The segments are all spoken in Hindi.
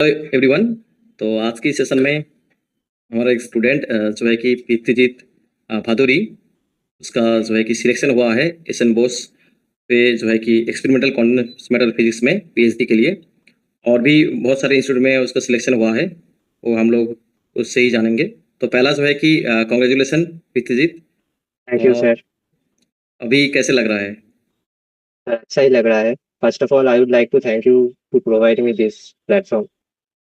एवरीवन। तो आज की सेशन में हमारा एक स्टूडेंट जो है कि पृथ्वीजीत भादुरी, उसका जो है कि सिलेक्शन हुआ है एसएन बोस पे, जो है कि एक्सपेरिमेंटल क्वांटम मैटर फिजिक्स में पीएचडी के लिए। और भी बहुत सारे इंस्टीट्यूट में उसका सिलेक्शन हुआ है, वो हम लोग उससे ही जानेंगे। तो पहला जो है कि कॉन्ग्रेचुलेसन पृथ्वीजीत। थैंक यू और सर। अभी कैसे लग रहा है? अच्छा ही लग रहा है। First of all I would like to thank you to provide me this platform.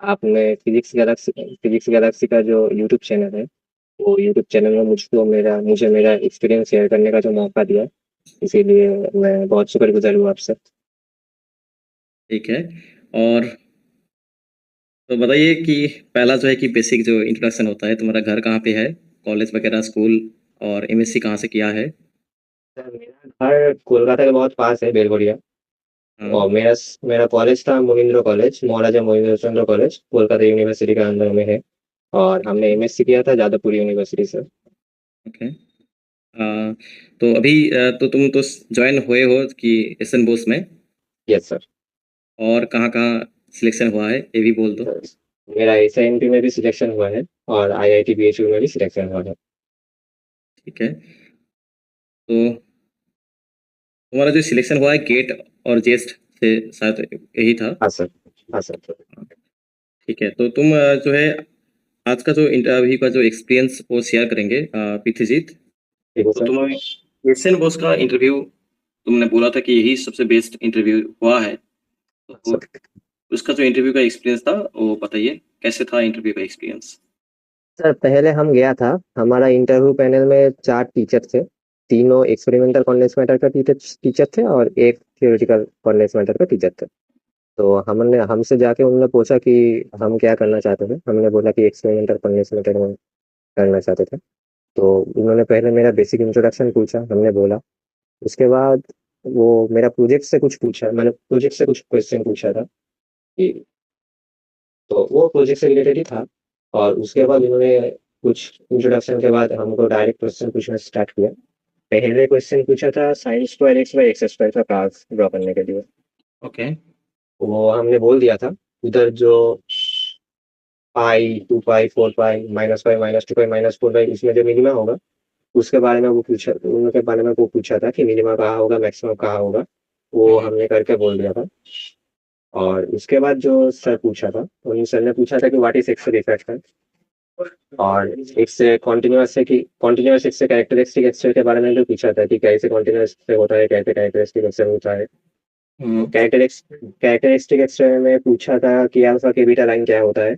आपने फिजिक्स गैलेक्सी का जो यूट्यूब चैनल है, वो यूट्यूब चैनल में मुझे मेरा एक्सपीरियंस शेयर करने का जो मौका दिया, इसीलिए मैं बहुत शुक्रगुजार हूँ आपसे। ठीक है। और तो बताइए कि पहला जो है कि बेसिक जो इंट्रोडक्शन होता है, तुम्हारा घर कहाँ पे है, कॉलेज वगैरह, स्कूल, और एमएससी कहाँ से किया है? सर, मेरा घर कोलकाता के बहुत पास है, बेलगोरिया। हाँ। और मेरा कॉलेज था मोहिंद्रो कॉलेज, महाराजा मोहिंद्र चंद्र कॉलेज, कोलकाता यूनिवर्सिटी के अंदर में है। और हमने एमएससी किया था जादवपुर यूनिवर्सिटी से। ओके। तो अभी तो तुम तो ज्वाइन हुए हो कि एसएन बोस में, यस सर। और कहाँ-कहाँ सिलेक्शन हुआ है ये भी बोल दो। मेरा एसआईएमपी में भी सिलेक्शन हुआ है और आईआईटी बीएचयू में भी सिलेक्शन हुआ है। ठीक है। तो तुम्हारा जो सिलेक्शन हुआ है गेट और जेस्ट से, शायद यही था। हाँ सर। हाँ सर। हाँ, ठीक है। तो तुम जो है आज का जो इंटरव्यू का जो एक्सपीरियंस वो शेयर करेंगे पृथ्वीजीत। ठीक है तो सर। तुम्हें एसएन बोस का इंटरव्यू, तुमने बोला था कि यही सबसे बेस्ट इंटरव्यू हुआ है, हाँ तो सर। उसका जो इंटरव्यू का एक्सपीरियंस था वो बताइए, कैसे था इंटरव्यू का एक्सपीरियंस? सर, पहले हम गया था, हमारा इंटरव्यू पैनल में 4 टीचर थे। तीनों एक्सपेरिमेंटल कॉन्डेंस मैटर का टीचर थे और एक थ्योरेटिकल कॉन्डेंस मैटर का टीचर थे। तो हमने हमसे जाके उन्होंने पूछा कि हम क्या करना चाहते थे। हमने बोला कि एक्सपेरिमेंटल कॉन्डेंस मैटर में करना चाहते थे। तो उन्होंने पहले मेरा बेसिक इंट्रोडक्शन पूछा, हमने बोला। उसके बाद वो मेरा प्रोजेक्ट से कुछ पूछा, मैंने प्रोजेक्ट से कुछ क्वेश्चन पूछा था कि, तो वो प्रोजेक्ट से रिलेटेड ही था। और उसके बाद उन्होंने कुछ इंट्रोडक्शन के बाद हमको डायरेक्ट क्वेश्चन पूछना स्टार्ट किया। पहले क्वेश्चन पूछा था sine square x by x square का ग्राफ ड्रॉ करने के लिए। ओके। वो हमने बोल दिया था। उधर जो पाई, 2 पाई, 4 पाई, -पाई, -2 पाई, -4 पाई, इसमें जो मिनिमा होगा, उसके बारे में वो पूछा, उनके बारे में वो पूछा था कि मिनिमा कहाँ होगा, मैक्सिमम कहाँ होगा। वो हुँ, हमने करके बोल दिया था। और उसके बाद जो सर पूछा था, उन सर ने पूछा था कि व्हाट इज एक्स-रे रिफ्रैक्शन। और इससे कॉन्टिन्यूअस इससे कैरेक्टरिस्टिक एक्सरे के बारे में भी पूछा था कि कैसे कॉन्टिन्यूअस एक्सरे होता है, कैसे कैरेक्टरिस्टिक एक्सरे होता है। तो हुँ। कैरेक्टरिस्टिक एक्सरे में पूछा था कि अल्फा के बीटा लाइन क्या होता है।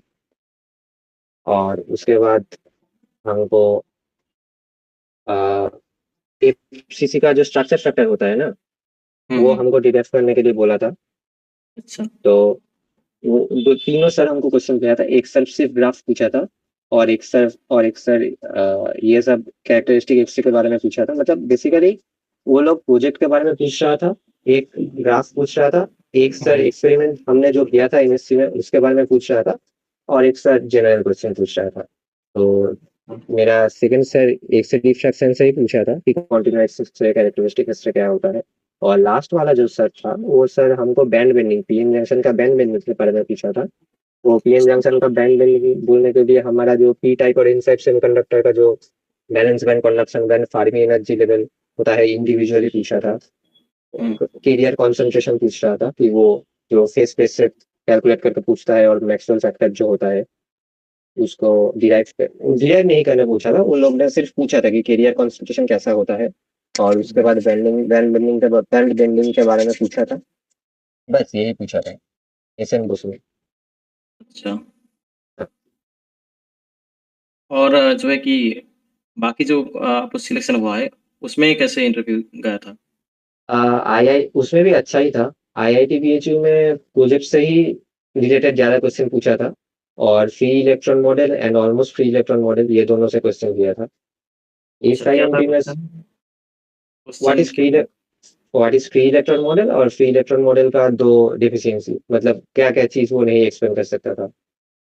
और उसके बाद हमको एफसीसी का जो स्ट्रक्चर फैक्टर होता है ना, हुँ, वो हुँ। हमको डिराइव करने के लिए बोला था। अच्छा। तो वो दो तीनों सर हमको क्वेश्चन किया था। एक सर सिर्फ ग्राफ पूछा था, और एक सर ये सब कैरेक्टरिस्टिक एक्सरे के बारे में पूछा था। मतलब बेसिकली वो लोग प्रोजेक्ट के बारे में पूछ रहा था, एक ग्राफ पूछ रहा था, एक सर हुँ। एक्सपेरिमेंट हमने जो किया था एमएससी में उसके बारे में पूछ रहा था, और एक सर जनरल क्वेश्चन पूछ रहा था। तो हुँ। मेरा सेकंड सर एक से डिफ्रैक्शन से ही पूछा था कि कॉन्टिन्यूअस एक्सरे कैरेक्टरिस्टिक एक्सरे क्या होता है। और लास्ट वाला जो सर था, वो सर हमको बैंड बेंडिंग, पीएन जंक्शन का बैंड बेंडिंग के बारे में पूछा था। वो पीएन जंक्शन का बैंड बेंडिंग बोलने के लिए हमारा जो पी टाइप और एन टाइप सेमीकंडक्टर का जो balance band, conduction band, Fermi energy level होता है, इंडिविजुअली पूछा था। हुँ। कैरियर कॉन्सेंट्रेशन पूछ रहा था कि वो जो फेस फेस से कैलकुलेट करके पूछता है, और मैक्सवेल फैक्टर जो होता है उसको डिराइव नहीं करने पूछा था। उन लोग ने सिर्फ पूछा था कि कैरियर कॉन्सेंट्रेशन कैसा होता है। और उसके बाद बैंड बेंडिंग के बारे में पूछा था। बस यही पूछा था एसएन बसु में। अच्छा। और जो है कि बाकी जो आपको सिलेक्शन हुआ है, उसमें कैसे इंटरव्यू गया था? आई आई उसमें भी अच्छा ही था। आईआईटी बीएचयू में प्रोजेक्ट से ही रिलेटेड ज्यादा क्वेश्चन पूछा था। और free electron model and almost free electron model, ये दोनों से क्वेश्चन दिया था। अच्छा, इस क्या था आईएमपी में क्वेश्चन? व्हाट क्वेश्चन इज क्या फ्री था? What is free electron model, और फ्री इलेक्ट्रॉन मॉडल का दो डिफिशियंसी, मतलब क्या क्या चीज वो नहीं एक्सप्लेन कर सकता था।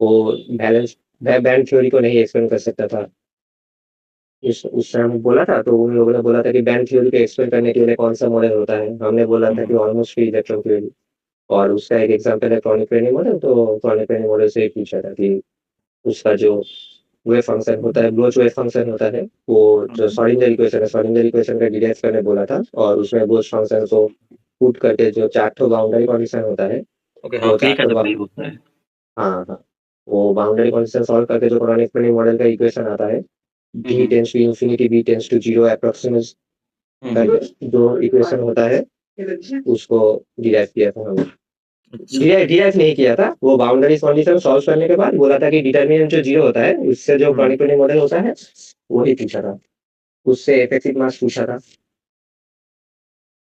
वो बैलेंस बैंड थ्योरी को नहीं एक्सप्लेन कर सकता था। उस टाइम बोला था, तो उन लोगों ने बोला था कि बैंड थ्योरी को एक्सप्लेन करने के लिए कौन सा मॉडल होता है। हमने बोला था कि हुँ। Almost free electron theory. और उसका एक एग्जांपल है क्रॉनिक ट्रेनिंग मॉडल। तो क्रॉनिक ट्रेनिंग मॉडल से पूछा था कि उसका जो वेव फंक्शन होता है, ब्लोच वेव फंक्शन होता है, वो जो श्रोडिंगर इक्वेशन है, श्रोडिंगर इक्वेशन का डिराइव करने बोला था, और उसमें ब्लोच फंक्शन को पुट करके जो 4 ठो बाउंड्री कंडीशन होता है, ओके, वो हाँ, फ्री 4 का ठो जब होता है। हाँ, हाँ। वो बाउंड्री कंडीशन सॉल्व करके जो क्रॉनिक ट्रेनिंग मॉडल का इक्वेशन आता है, v tends to infinity, v tends to 0 approximate करके जो इक्वेशन होता है, उसको डिराइव किया था हमने। अच्छा, डिराइव नहीं किया था, वो बाउंड्री कंडीशन सॉल्व करने के बाद बोला था कि डिटरमिनेंट जो 0 होता है, उससे जो क्रॉनिक ट्रेनिंग मॉडल होता है, वही पूछा था। उससे इफेक्टिव मास पूछा था,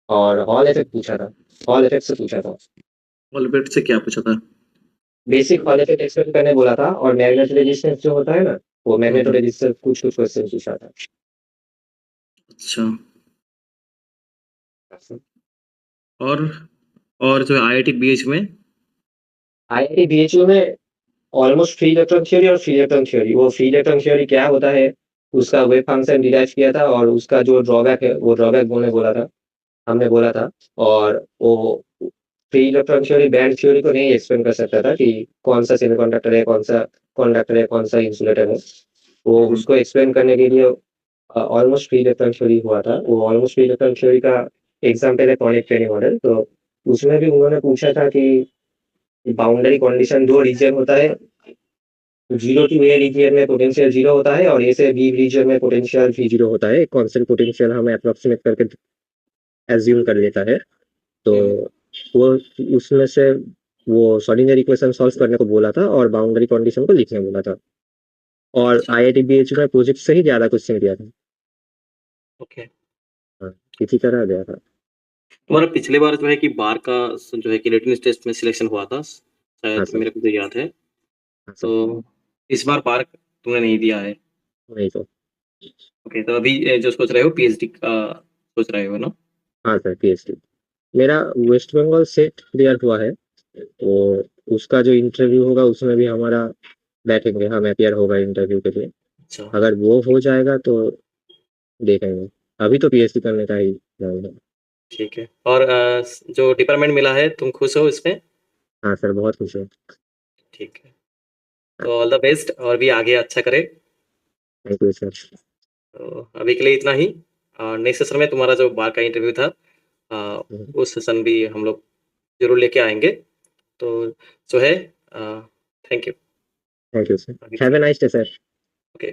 और हॉल इफेक्ट पूछा था। हॉल इफेक्ट से पूछा था। ऑलबर्ट से क्या पूछा था? बेसिक हॉल इफेक्ट एक्सप्लेन करने बोला था, और मैग्नेट रेजिस्टेंस जो होता है ना, वो मैग्नेट हम्म, रेजिस्टेंस कुछ कुछ क्वेश्चन पूछा था। अच्छा। और और जो आईआईटी बीएच में आईआईटी बीएचयू में ऑलमोस्ट फ्री इलेक्ट्रॉन थ्योरी और फ्री इलेक्ट्रॉन थ्योरी। वो फ्री इलेक्ट्रॉन थ्योरी क्या होता है, उसका वेव फंक्शन डिराइव किया था, और उसका जो ड्रॉबैक है, वो ड्रॉबैक बोलने बोला था, हमने बोला था। और वो free electron theory band theory को नहीं एक्सप्लेन कर सकता था कि कौन सा सेमीकंडक्टर है, कौन सा कंडक्टर है, कौन सा इंसुलेटर है। वो उसको एक्सप्लेन करने के लिए ऑलमोस्ट फ्री इलेक्ट्रॉन थ्योरी हुआ था। वो ऑलमोस्ट फ्री इलेक्ट्रॉन थ्योरी का एग्जाम्पल है क्रॉनिक ट्रेनिंग मॉडल। तो उसमें भी उन्होंने पूछा था कि बाउंड्री कंडीशन दो रीजन होता है, 0 टू ए रीजन में पोटेंशियल 0 होता है, और ए से बी रीजन में पोटेंशियल भी 0 होता है। कांस्टेंट पोटेंशियल हम अप्रोक्सीमेट करके एज्यूम कर लेता है। तो वो उसमें से वो श्रोडिंगर इक्वेशन सॉल्व करने को बोला था, और बाउंड्री कंडीशन को लिखने बोला था। और अच्छा, आईआईटी बीएचयू में प्रोजेक्ट से ही ज्यादा क्वेश्चन दिया था। ओके। हाँ, इसी तरह गया था। तुम्हारा पिछले बार जो है कि बार का जो है कि लिटमस टेस्ट में सिलेक्शन हुआ था, हाँ शायद सर। मेरे को तो याद है। हाँ सर। तो इस बार बार तुमने नहीं दिया है। नहीं तो। ओके, तो अभी जो सोच रहे हो पीएचडी का सोच रहे हो ना? हाँ सर, पीएचडी मेरा वेस्ट बंगाल सेट क्लियर हुआ है। तो उसका जो इंटरव्यू होगा, उसमें भी हमारा बैठेंगे, हम अपियर होगा इंटरव्यू के लिए। अच्छा, अगर वो हो जाएगा तो देखेंगे। अभी तो पीएचडी करने का ही प्लान है। ठीक है। और जो डिपार्टमेंट मिला है तुम खुश हो इसमें? हाँ सर, बहुत खुश है। ठीक है, तो ऑल द बेस्ट, और भी आगे अच्छा करे। Thank you sir. तो अभी के लिए इतना ही। नेक्स्ट सेशन में तुम्हारा जो बार का इंटरव्यू था, उस सेशन भी हम लोग जरूर लेके आएंगे। तो जो है, thank you thank you sir. अभी के हैव लिए। A nice day sir. Okay.